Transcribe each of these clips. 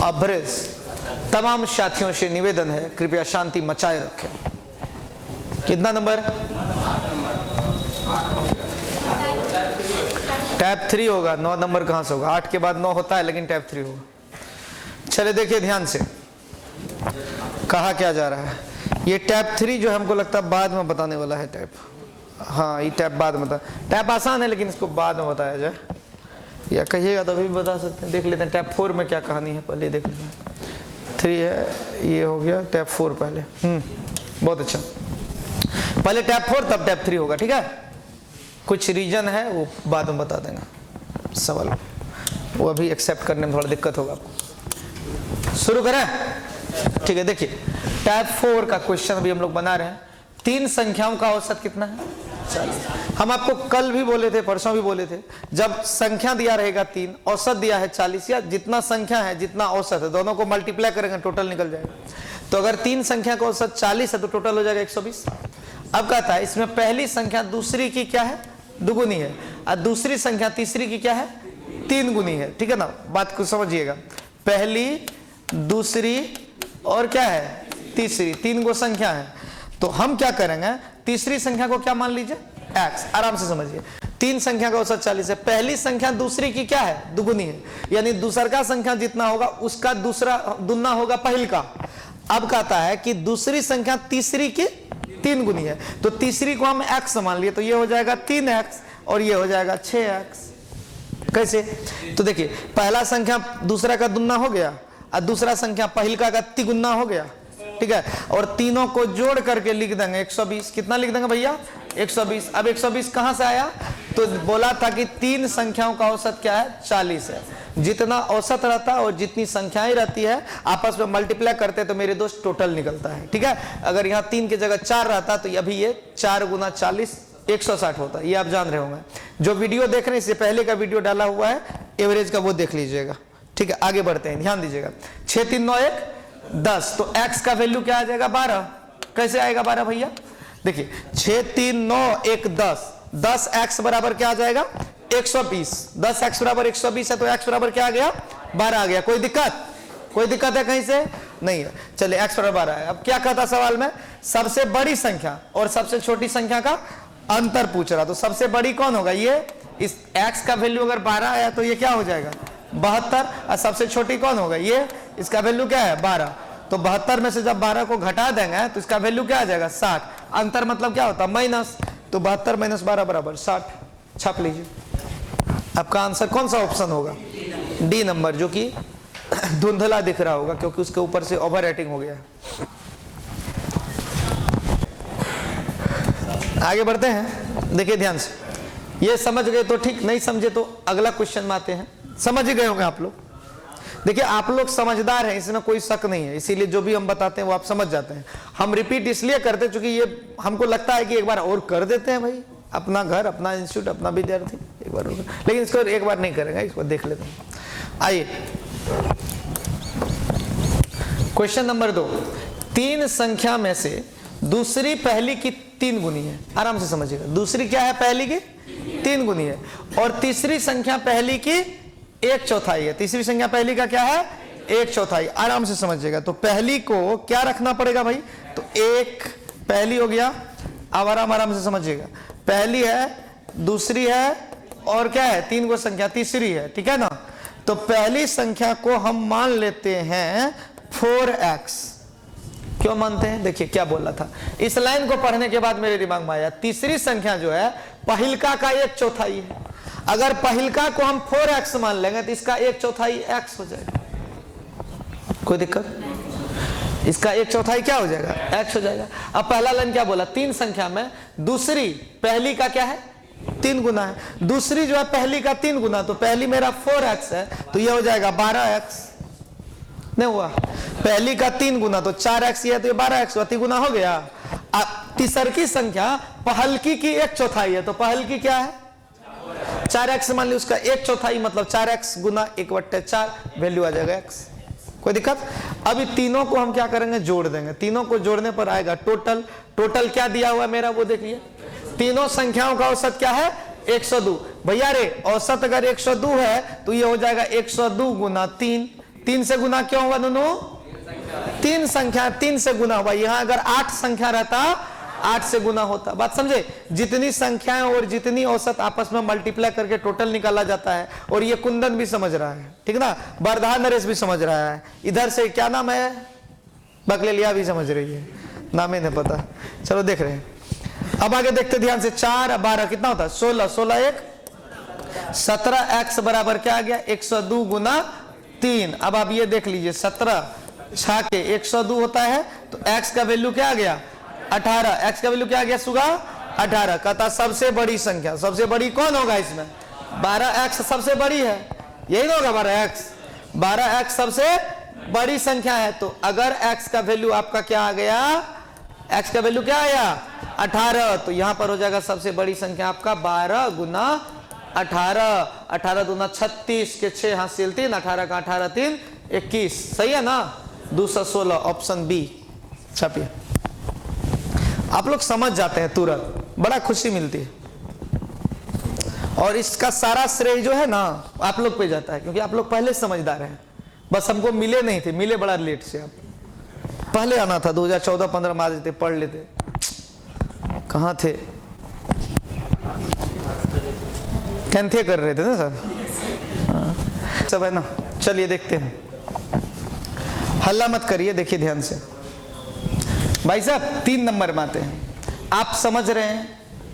अभ्रेस तमाम साथियों से निवेदन है, कृपया शांति मचाए रखें। कितना नंबर? टैब 3 होगा। 9 नंबर कहां से होगा? 8 के बाद 9 होता है, लेकिन टैब 3 होगा। चले देखिए ध्यान से, कहा क्या जा रहा है। ये टैब 3 जो हमको लगता है बाद में बताने वाला है टैब। हाँ, ये टैब बाद में बता। टैब आसान है, लेकिन इसको बाद में बताया जाए, या कहिएगा तो अभी भी बता सकते हैं। देख लेते हैं टैब 4 में क्या कहानी है, पहले देख लेते हैं। 3 है, ये हो गया टैब 4 पहले। बहुत अच्छा, पहले टैब 4 तब टैब 3 होगा, ठीक है। कुछ रीजन है वो बाद में बता देंगे, सवाल वो अभी एक्सेप्ट करने में थोड़ा दिक्कत होगा आपको। शुरू करें? ठीक है, देखिए टैब 4 का क्वेश्चन अभी हम लोग बना रहे हैं। 3 संख्याओं का औसत कितना है? 40। हम आपको कल भी बोले थे, परसों भी बोले थे, जब संख्या दिया रहेगा 3, औसत दिया है 40, या जितना संख्या है जितना औसत है, दोनों को मल्टीप्लाई करेंगे टोटल निकल जाएगा। तो अगर 3 संख्या का औसत 40 है तो टोटल हो जाएगा 120। अब कहता है इसमें पहली संख्या दूसरी की क्या है? दुगुनी है, और दूसरी संख्या तीसरी की क्या है? 3 गुनी है, ठीक है ना। बात को समझिएगा, पहली, दूसरी और क्या है? तीसरी, 3 गो संख्या है। तो हम क्या करेंगे, तीसरी संख्या को क्या मान लीजिए? x। आराम से समझिए, 3 संख्या का औसत 40 है, पहली संख्या दूसरी की क्या है? दुगुनी है, यानी दूसर का संख्या जितना होगा उसका दूसरा दुगना होगा पहल का। अब कहता है कि दूसरी संख्या तीसरी की 3 गुनी है, तो तीसरी को हम x मान लिए, तो ये हो जाएगा 3x और ये हो जाएगा 6x। कैसे? तो देखिए, पहला संख्या दूसरा का दुगना हो गया और दूसरा संख्या पहल का तिगुना हो गया, ठीक है। और तीनों को जोड़ करके लिख देंगे 120। कितना लिख देंगे भैया? 120। अब 120 कहां से आया? तो बोला था कि 3 संख्याओं का औसत क्या है? 40 है। जितना औसत रहता है और जितनी संख्याएं रहती है आपस में मल्टीप्लाई करते तो मेरे दोस्त टोटल निकलता है, ठीक है। अगर यहाँ 3 की जगह 4 रहता तो अभी ये 4 गुना 40 160 होता, ये आप जान रहे होंगे। जो वीडियो देख रहे हैं इससे पहले का वीडियो डाला हुआ है एवरेज का, वो देख लीजिएगा, ठीक है। आगे बढ़ते हैं, ध्यान दीजिएगा। 6 3 9 1 10, तो x का वैल्यू क्या आ जाएगा? 12। कैसे आएगा 12 भैया? देखिए 6 3 9 1 10, 10x बराबर क्या आ जाएगा? 120। 10x बराबर 120 है, तो x बराबर क्या आ गया? 12 आ गया। कोई दिक्कत? कोई दिक्कत है कहीं से? नहीं है। चलिए x बराबर 12 है। अब क्या कहता सवाल में? सबसे बड़ी संख्या और सबसे छोटी संख्या का अंतर पूछ रहा, तो सबसे बड़ी कौन होगा? ये। इस x का वैल्यू अगर 12 आया तो ये क्या हो जाएगा? 72। और सबसे छोटी कौन होगा? ये। इसका वैल्यू क्या है? 12। तो 72 में से जब 12 को घटा देंगे तो इसका वैल्यू क्या आ जाएगा? 60। अंतर मतलब क्या होता है? माइनस। तो 72 - 12 बराबर 60। छाप लीजिए। आपका आंसर कौन सा ऑप्शन होगा? डी नंबर, जो कि धुंधला दिख रहा होगा क्योंकि उसके ऊपर से ओवर रेटिंग हो गया है। आगे बढ़ते हैं, देखिए ध्यान से। ये समझ गए तो ठीक, नहीं समझे तो अगला क्वेश्चन में आते हैं। समझ ही गए होंगे आप लोग। देखिए आप लोग समझदार हैं, इसमें कोई शक नहीं है, इसीलिए जो भी हम बताते हैं वो आप समझ जाते हैं। हम रिपीट इसलिए करते हैं क्योंकि ये हमको लगता है कि एक बार और कर देते हैं भाई, अपना घर, अपना इंस्टीट्यूट, अपना विद्यार्थी, एक बार और। लेकिन इसको एक बार नहीं करेंगे, इसको देख लेते हैं। आइए क्वेश्चन नंबर 2। 3 संख्या में से दूसरी पहली की 3 गुनी है। आराम से समझिएगा, दूसरी क्या है? पहली की 3 गुनी है, और तीसरी संख्या पहली की 1/4 है। तीसरी संख्या पहली का क्या है? 1/4। आराम से समझिएगा। तो पहली को क्या रखना पड़ेगा भाई? तो 1 पहली हो गया। अब आराम से समझिएगा, पहली है, दूसरी है, और क्या है? 3 गो संख्या तीसरी है, ठीक है ना। तो पहली संख्या को हम मान लेते हैं 4x। क्यों मानते हैं? देखिए क्या बोला था, इस लाइन को पढ़ने के बाद मेरे दिमाग में आया, तीसरी संख्या जो है पहिलका का 1/4 है। अगर पहिलका को हम 4x मान लेंगे तो इसका 1/4 x हो जाएगा। कोई दिक्कत? इसका 1/4 क्या हो जाएगा? x हो जाएगा। अब पहला लाइन क्या बोला? 3 संख्या में दूसरी पहली का क्या है? 3 गुना है। दूसरी जो है पहली का 3 गुना, तो पहली मेरा 4x है, तो ये हो जाएगा 12x। नहीं हुआ? पहली का 3 गुना तो 4x है, तो ये 12x हुआ, 3 गुना हो गया। अब तीसर की संख्या पहलकी की 1/4 है, तो पहल की क्या है? 4x मान ली, उसका 1/4 मतलब 4x गुना 1/4, वैल्यू आ जाएगा x। कोई दिक्कत? अभी तीनों को हम क्या करेंगे? जोड़ देंगे। तीनों को जोड़ने पर आएगा टोटल। टोटल क्या दिया हुआ है मेरा वो देखिए, तीनों संख्याओं का औसत क्या है? 102। भैया रे औसत अगर 102 है तो ये हो जाएगा 102 गुना 3। 3 से गुना क्यों हुआ दोनों? 3 संख्या 3 से गुना हुआ। यहां अगर 8 संख्या रहता 8 से गुना होता। बात समझे? जितनी संख्याएं और जितनी औसत आपस में मल्टीप्लाई करके टोटल निकाला जाता है। और ये कुंदन भी समझ रहा है, ठीक ना, बरधा नरेश भी समझ रहा है। इधर से क्या नाम है? बकलेलिया भी समझ रही है, नाम ही नहीं पता। चलो देख रहे हैं। अब आगे देखते ध्यान से। 4 12 कितना होता है? 16। 16 1 17। x बराबर क्या आ गया? 102 गुना 3। अब आप ये देख लीजिए, 17 6 के 102 होता है तो x का वैल्यू क्या आ गया? 18। x का वैल्यू क्या आ गया सुगा? 18। कहता सबसे बड़ी संख्या, सबसे बड़ी कौन होगा इसमें? 12x सबसे बड़ी है, यही ना होगा 12x? 12x सबसे बड़ी संख्या है। तो अगर x का वैल्यू आपका क्या आ गया? x का वैल्यू क्या आया? 18। तो यहां पर हो जाएगा सबसे बड़ी संख्या आपका 12 गुना 18। 18 दूना 36 के 6 हासिल 3। 18 का 18 3 21। सही है ना? 216 ऑप्शन बी छापिए। आप लोग समझ जाते हैं तुरंत, बड़ा खुशी मिलती है। और इसका सारा श्रेय जो है ना आप लोग पे जाता है, क्योंकि आप लोग पहले समझदार हैं। बस हमको मिले नहीं थे, मिले बड़ा लेट से। आप पहले आना था, 2014-15 में आ जाते, पढ़ लेते। कहाँ थे? कैंथे कर रहे थे ना सर? सब है ना? चलिए देखते हैं। हल्ला मत करिए, देखिए ध्यान से। भाई साहब 3 नंबर में आते हैं। आप समझ रहे हैं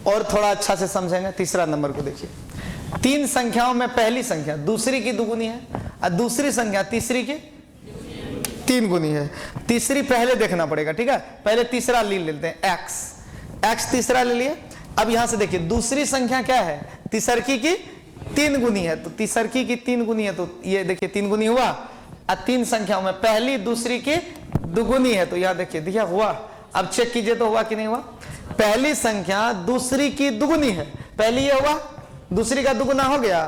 और थोड़ा अच्छा से समझेंगे। तीसरा नंबर को देखिए। 3 संख्याओं में पहली संख्या दूसरी की दुगुनी है और दूसरी संख्या तीसरी की 3 गुनी है। तीसरी पहले देखना पड़ेगा, ठीक है? पहले तीसरा ले लेते हैं, x तीसरा ले लिए। अब यहां से देखिए दूसरी संख्या क्या है? तीसरकी की 3 गुनी है। तो तीसरकी की 3 गुनी है तो ये देखिए 3 गुनी हुआ। और 3 संख्याओं में पहली दूसरी की दुगुनी है तो यहां देखिए, दिया हुआ। अब चेक कीजिए तो हुआ कि नहीं हुआ? पहली संख्या दूसरी की दुगुनी है। पहली ये हुआ, दूसरी का दुगुना हो गया।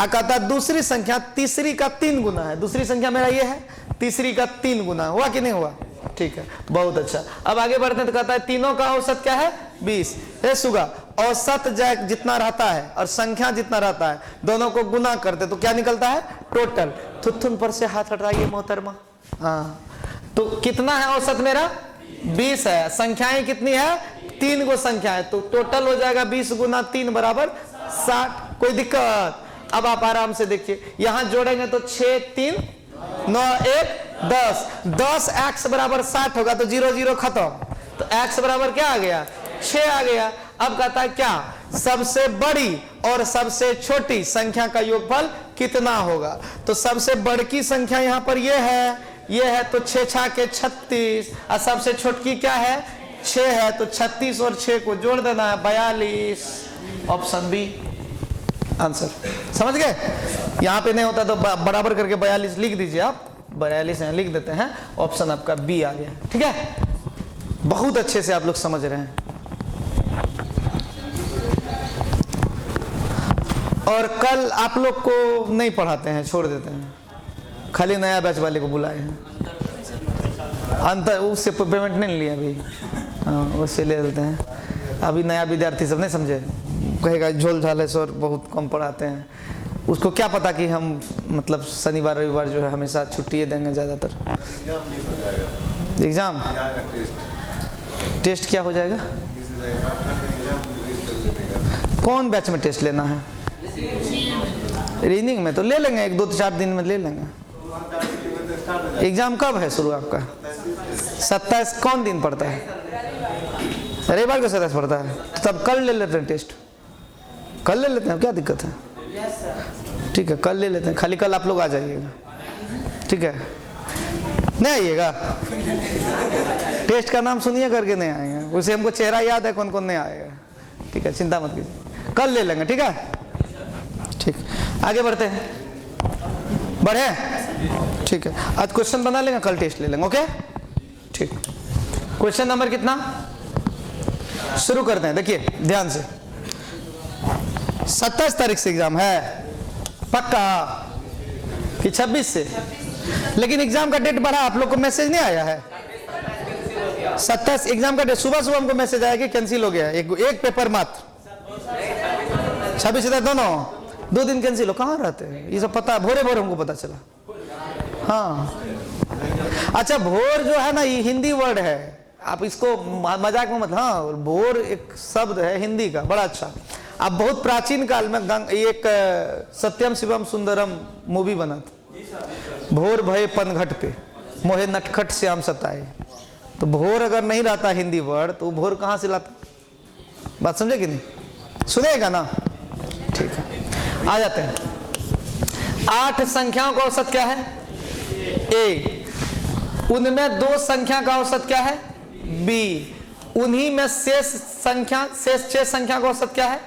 कहता दूसरी संख्या तीसरी का 3 गुना है। दूसरी संख्या मेरा ये है, तीसरी का 3 गुना। हुआ कि नहीं हुआ? ठीक है, बहुत अच्छा। अब आगे बढ़ते हैं तो कहता है तीनों का औसत क्या है? 20। सुगा औसत जितना रहता है और संख्या जितना रहता है दोनों को गुना करते तो क्या निकलता है? टोटल। थुथुन पर से हाथ हटाइए मोहतरमा। हाँ, तो कितना है औसत मेरा? 20 है। संख्याएं कितनी है? 3 गो संख्या है। तो टोटल हो जाएगा 20 गुना 3 बराबर 60। कोई दिक्कत? अब आप आराम से देखिए, यहां जोड़ेंगे तो 6 3 9 1 10। 10 x बराबर 60 होगा तो 0 0 खत्म। तो x बराबर क्या आ गया? 6 आ गया। अब कहता है क्या? सबसे बड़ी और सबसे छोटी संख्या का योगफल कितना होगा? तो सबसे बड़ी संख्या यहां पर ये है तो 6 6 के 36। और सबसे छोटकी क्या है? 6 है। तो 36 और 6 को जोड़ देना है 42। Option B answer. समझ गए? यहां पे नहीं होता तो बराबर करके 42 लिख दीजिए। आप 42 यहाँ लिख देते हैं। ऑप्शन आपका बी आ गया। ठीक है, बहुत अच्छे से आप लोग समझ रहे हैं। और कल आप लोग को नहीं पढ़ाते हैं, छोड़ देते हैं, खाली नया बैच वाले को बुलाए हैं। अंतर उससे पेमेंट नहीं लिया अभी। हाँ, उससे ले लेते हैं। अभी नया विद्यार्थी सब नहीं समझे, कहेगा झोल झाल है सर, बहुत कम पढ़ाते हैं। उसको क्या पता कि हम मतलब शनिवार रविवार जो है हमेशा छुट्टी देंगे ज़्यादातर। एग्ज़ाम टेस्ट क्या हो जाएगा? कौन बैच में टेस्ट लेना है? रीजनिंग में तो ले लेंगे, 1-2-4 दिन में ले लेंगे। एग्जाम कब है शुरू आपका? 27। कौन दिन पड़ता है? रविवार को 27 पड़ता है। तो तब कल ले लेते हैं टेस्ट। कल ले लेते हैं, क्या दिक्कत है? ठीक है, कल ले लेते हैं। खाली कल आप लोग आ जाइएगा, ठीक है? नहीं आइएगा, टेस्ट का नाम सुनिए करके नहीं आएंगे। उसे हमको चेहरा याद है कौन कौन नहीं आएगा। ठीक है, चिंता मत कीजिए, कल ले लेंगे। ठीक है, ठीक, आगे बढ़ते हैं। बढ़े? ठीक है, आज क्वेश्चन बना लेंगे, कल टेस्ट ले लेंगे। ओके, ठीक। क्वेश्चन नंबर कितना? शुरू करते हैं। देखिए ध्यान से, 27 तारीख से एग्जाम है पक्का कि 26 से? लेकिन एग्जाम का डेट बढ़ा, आप लोग को मैसेज नहीं आया है? 27 एग्जाम का डेट। सुबह सुबह हमको मैसेज आया कि कैंसिल हो गया, एक पेपर मात्र। 26 27 दोनों 2 दिन कैंसिल हो, कहाँ रहते हैं ये सब पता है, भोरे भोरे हमको पता चला। हाँ अच्छा, भोर जो है ना ये हिंदी वर्ड है, आप इसको मजाक में मत, हाँ भोर एक शब्द है हिंदी का, बड़ा अच्छा। अब बहुत प्राचीन काल में एक सत्यम शिवम सुंदरम मूवी बना था, भोर भय पनघट पे मोहे नटखट श्याम सताए। तो भोर अगर नहीं रहता हिंदी वर्ड तो भोर कहाँ से लाता, बात समझे कि नहीं, सुनेगा ना, ठीक है। आ जाते हैं, 8 संख्याओं का औसत क्या है, ए। उनमें 2 संख्या का औसत क्या है, बी। उन्हीं में शेष 6 संख्या का औसत क्या है,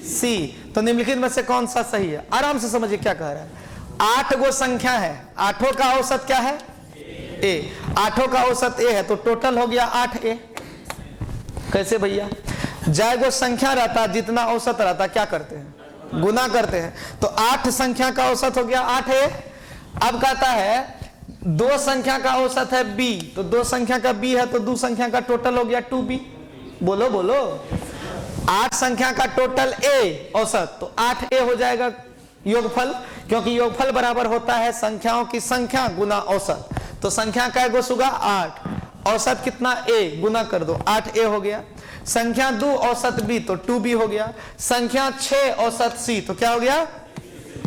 सी। तो निम्नलिखित में से कौन सा सही है, आराम से समझिए क्या कह रहा है। 8 गो संख्या है, 8 का औसत क्या है, ए। 8 का औसत ए है तो टोटल हो गया 8a। कैसे भैया, जय गो संख्या रहता जितना औसत रहता क्या करते हैं, गुना करते हैं, तो 8 संख्या का औसत हो गया 8a। अब कहता है 2 संख्या का औसत है b, तो 2 संख्या का b है तो 2 संख्या का टोटल हो गया 2b। बोलो बोलो, 8 संख्या का टोटल a औसत, तो 8a हो जाएगा योगफल, क्योंकि योगफल बराबर होता है संख्याओं की संख्या गुना औसत। तो संख्या का गो सुगा 8, औसत कितना a, गुना कर दो 8a हो गया। संख्या 2 औसत b तो 2b हो गया। संख्या 6 औसत c तो क्या हो गया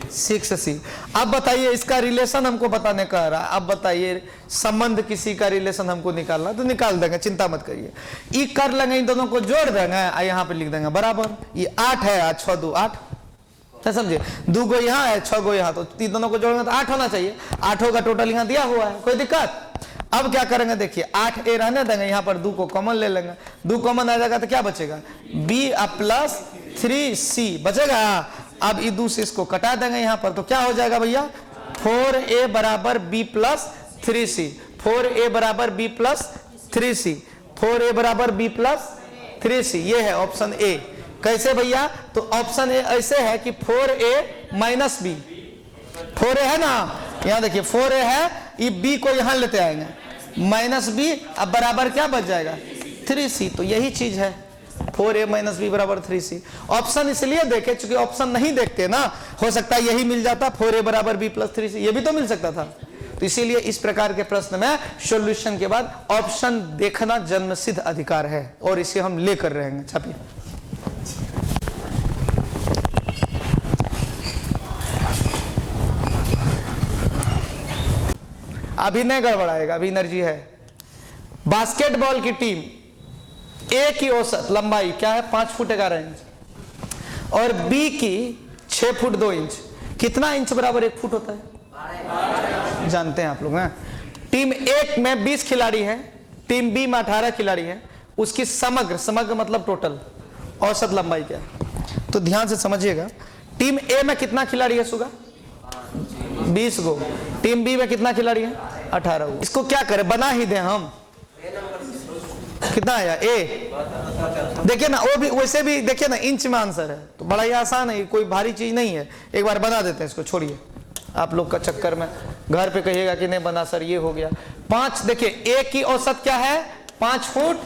6c। अब बताइए इसका रिलेशन हमको बताने का रहा, अब बताइए संबंध किसी का रिलेशन हमको निकालना, तो निकाल देंगे, चिंता मत करिए। ये कर लेंगे, इन दोनों को जोड़ देंगे, यहाँ पे लिख देंगे बराबर, ये 8 है 6 2 8, समझे, 2 गो यहाँ है 6 गो यहाँ, तो तीन दोनों को जोड़ेंगे तो 8 होना चाहिए। 8 का टोटल यहाँ दिया हुआ है, कोई दिक्कत। अब क्या करेंगे देखिए, 8a रहने देंगे, यहाँ पर 2 को कॉमन ले लेंगे, 2 कॉमन आ जाएगा तो क्या बचेगा, b प्लस 3c बचेगा। अब ये 2 से इसको कटा देंगे यहाँ पर, तो क्या हो जाएगा भैया, 4a बराबर b प्लस 3c, 4a बराबर b प्लस 3c, 4a बराबर b प्लस 3c, ये है ऑप्शन ए। कैसे भैया, तो ऑप्शन ए ऐसे है कि 4a माइनस b, 4a है ना, यहाँ देखिए 4a है, ये b को यहाँ लेते आएंगे माइनस b, अब बराबर क्या बच जाएगा 3c, तो यही चीज है 4a माइनस b बराबर 3c। ऑप्शन इसलिए देखे चूंकि ऑप्शन नहीं देखते ना, हो सकता है यही मिल जाता 4a बराबर b प्लस 3c, ये भी तो मिल सकता था। तो इसीलिए इस प्रकार के प्रश्न में सॉल्यूशन के बाद ऑप्शन देखना जन्मसिद्ध अधिकार है, और इसे हम लेकर रहेंगे। छापिए, अभी नहीं गड़बड़ाएगा, अभी एनर्जी है। बास्केटबॉल की टीम ए की औसत लंबाई क्या है 5 फुट 11 इंच और बी की 6 फुट 2 इंच, कितना इंच बराबर 1 फुट होता है, जानते हैं आप लोग हैं। टीम ए में 20 खिलाड़ी हैं, टीम बी में 18 खिलाड़ी हैं, उसकी समग्र मतलब टोटल औसत लंबाई क्या है, तो ध्यान से समझिएगा। टीम ए में कितना खिलाड़ी है सुगा 20 गो, टीम बी में कितना खिलाड़ी है 18 गो। इसको क्या करें, बना ही दें हम, कितना आया ए, देखिए ना, वो भी वैसे भी देखिए ना इंच में आंसर है, तो बड़ा ही आसान है, कोई भारी चीज नहीं है। एक बार बना देते हैं इसको, छोड़िए आप लोग का चक्कर में, घर पे कहिएगा कि नहीं बना सर, ये हो गया 5। देखिए ए की औसत क्या है 5 फुट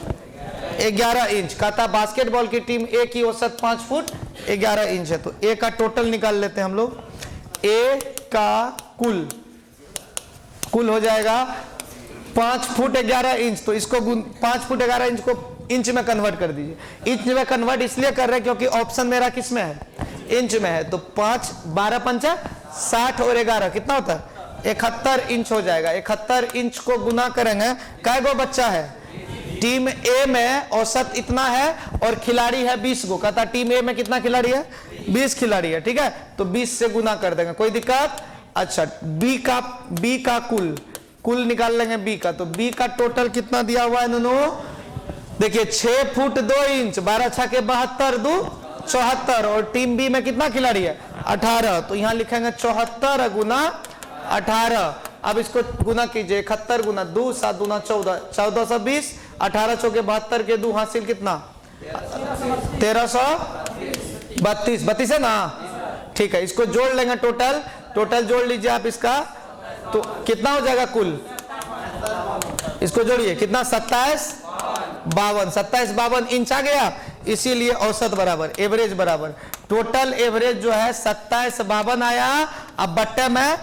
11 इंच, कहता बास्केटबॉल की टीम ए की औसत 5 फुट 11 इंच है, तो ए का टोटल निकाल लेते हैं हम लोग। ए का कुल हो जाएगा 5 फुट 11 इंच, तो इसको 5 फुट 11 इंच को इंच में कन्वर्ट कर दीजिए। इंच में कन्वर्ट इसलिए कर रहे हैं क्योंकि ऑप्शन मेरा किस में है, इंच में है, तो 5 12 पंचा 60 और 11 कितना होता है 71 इंच हो जाएगा। 71 इंच को गुना करेंगे, कै गो बच्चा है, टीम ए में औसत इतना है और खिलाड़ी है 20 गो, कहता टीम ए में कितना खिलाड़ी है 20 खिलाड़ी है, ठीक है, तो 20 से गुना कर देंगे, कोई दिक्कत। अच्छा, बी का कुल निकाल लेंगे बी का, तो बी का टोटल कितना दिया हुआ है नूनू, देखिए 6 फुट 2 इंच, 12 छके 72 2 74, और टीम बी में कितना खिलाड़ी है 18, तो यहां लिखेंगे 74 गुना 18। अब इसको गुना कीजिए, 71 गुना 2 7 गुना 14, 1420, 18 चौके 72 के 2 हासिल कितना 1332, 32 है ना, ठीक है। इसको जोड़ लेंगे, टोटल जोड़ लीजिए आप इसका, तो कितना हो जाएगा कुल, इसको जोड़िए कितना 27 52 इंच आ गया, इसीलिए औसत बराबर एवरेज बराबर टोटल एवरेज जो है 2752 आया। अब बट्टे में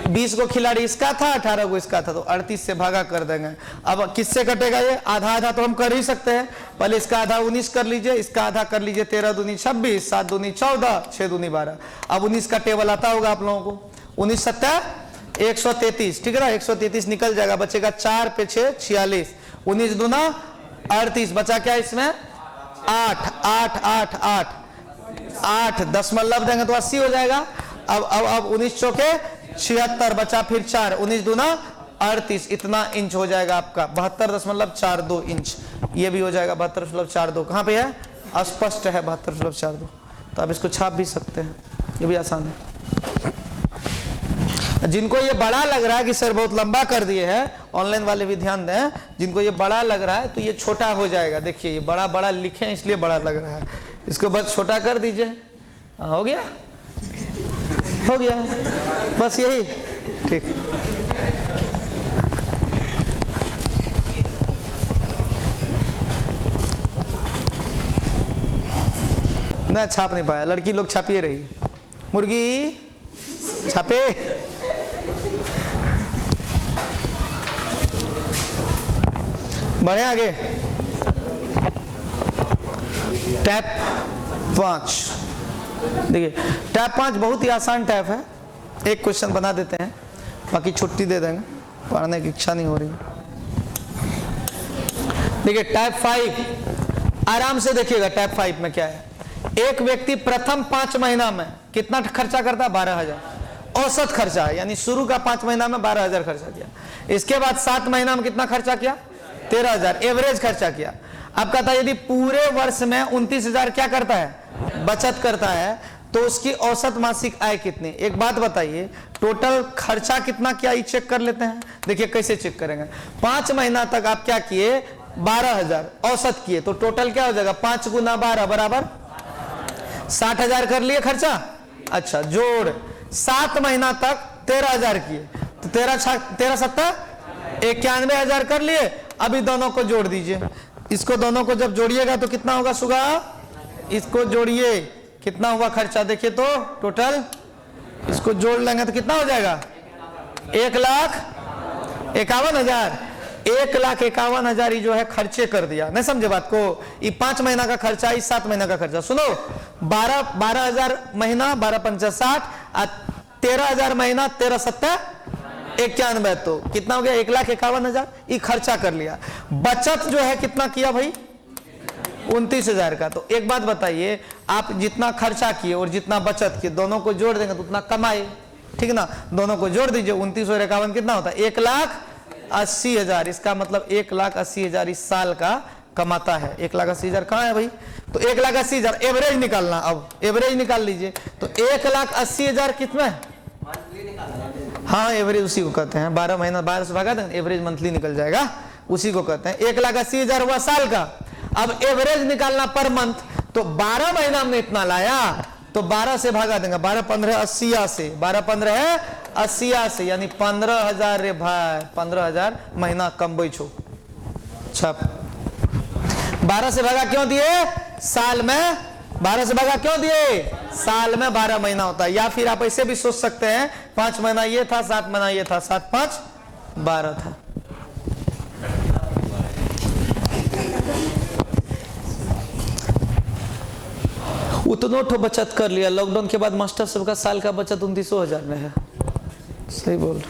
20 को खिलाड़ी इसका था, 18 को इसका था, तो 38 से भागा कर देंगे। अब किससे कटेगा ये? आधा आधा तो हम कर ही सकते हैं। पहले इसका आधा 19 कर लीजिए, इसका आधा कर लीजिए 13 दूनी 26, 7 दूनी 14, 6 दूनी 12। अब 19 का टेबल आता होगा आप लोगों को। 19 सत्ता 133, ठीक है ना, 133 निकल जाएगा, बचेगा 4 पे 6 46, 19 दूना 38, बचा क्या इसमें? 8 8 8 8 8 दशमलव देंगे तो 80 हो जाएगा। अब 19 चौके 76, बचा फिर 4, 19 दूना 38, इतना इंच हो जाएगा आपका 72.42 इंच। ये भी हो जाएगा 72.42। कहाँ पे है? अस्पष्ट है 72.42, तो आप इसको छाप भी सकते हैं, ये भी आसान है। जिनको ये बड़ा लग रहा है कि सर बहुत लंबा कर दिए हैं, ऑनलाइन वाले भी ध्यान दें, जिनको ये बड़ा लग रहा है तो ये छोटा हो जाएगा। देखिए ये बड़ा बड़ा लिखे हैं इसलिए बड़ा लग रहा है, इसको बस छोटा कर दीजिए। हो गया, हो गया, बस यही, ठीक। मैं छाप नहीं पाया, लड़की लोग छापिए रही, मुर्गी छापे। बढ़े आगे। टैप 5, देखिए टैप 5 बहुत ही आसान टैप है। एक क्वेश्चन बना देते हैं, बाकी छुट्टी दे देंगे, पढ़ने की इच्छा नहीं हो रही। देखिए टैप 5 आराम से देखिएगा। टैप 5 में क्या है? एक व्यक्ति प्रथम 5 महीना में कितना खर्चा करता है? 12,000 औसत खर्चा है, यानी शुरू का 5 महीना में 12,000 खर्चा किया। इसके बाद 7 महीना में कितना खर्चा किया? 13,000 एवरेज खर्चा किया। अब कहता है यदि पूरे वर्ष में 29,000 क्या करता है? बचत करता है, तो उसकी औसत मासिक आय कितनी? एक बात बताइए, टोटल खर्चा कितना किया ये चेक कर लेते हैं। देखिए कैसे चेक करेंगे। 5 महीना तक आप क्या किए? 12,000 औसत किए, तो टोटल क्या हो जाएगा? 5 गुना 12 बराबर 60,000 कर लिए खर्चा। अच्छा, जोड़ 7 महीना तक 13,000 किए, तो 13 सत्ता 91,000 कर लिए। अभी दोनों को जोड़ दीजिए, इसको दोनों को जब जोड़िएगा तो कितना होगा सुगा? इसको जोड़िए, कितना हुआ खर्चा? देखिए तो टोटल इसको जोड़ लेंगे तो कितना हो जाएगा? 1,51,000। 1,51,000 जो है खर्चे कर दिया। नहीं समझे बात को? ये 5 महीना का खर्चा, इस 7 महीना का खर्चा। सुनो, 12,000 महीना, 12 पंचा 60, 13,000 महीना, 13 सत्ता 91, तो कितना हो गया? 1,51,000 ये खर्चा कर लिया। बचत जो है कितना किया भाई? 29,000 का। तो एक बात बताइए, आप जितना खर्चा किए और जितना बचत किए दोनों को जोड़ देंगे तो उतना कमाए, ठीक ना? दोनों को जोड़ दीजिए, 29 और 51 कितना होता है? 1,80,000। इसका मतलब 1,80,000 इस साल का कमाता है। 1,80,000 कहाँ है भाई? तो 1,80,000 एवरेज निकालना। अब एवरेज निकाल लीजिए, तो 1,80,000 कितना है? हाँ, एवरेज उसी को कहते हैं। 12 महीना 12 से भागा दें, एवरेज मंथली निकल जाएगा, उसी को कहते हैं। 1,80,000 हुआ साल का। अब एवरेज निकालना पर मंथ, तो 12 महीना में इतना लाया, तो 12 से भागा देंगे। 12 15 80 से, 12 15 है 80 से, यानी 15,000 रे भाई, 15,000 महीना कमबै छो। 12 से भागा क्यों दिए? साल में 12 से भागा क्यों दिए? साल में 12 महीना होता है। या फिर आप ऐसे भी सोच सकते हैं, 5 महीना ये था, 7 महीना ये था, 7 5 12 था। उतना तो बचत कर लिया। लॉकडाउन के बाद मास्टर सबका साल का बचत 29,000 में है। सही बोल रहे।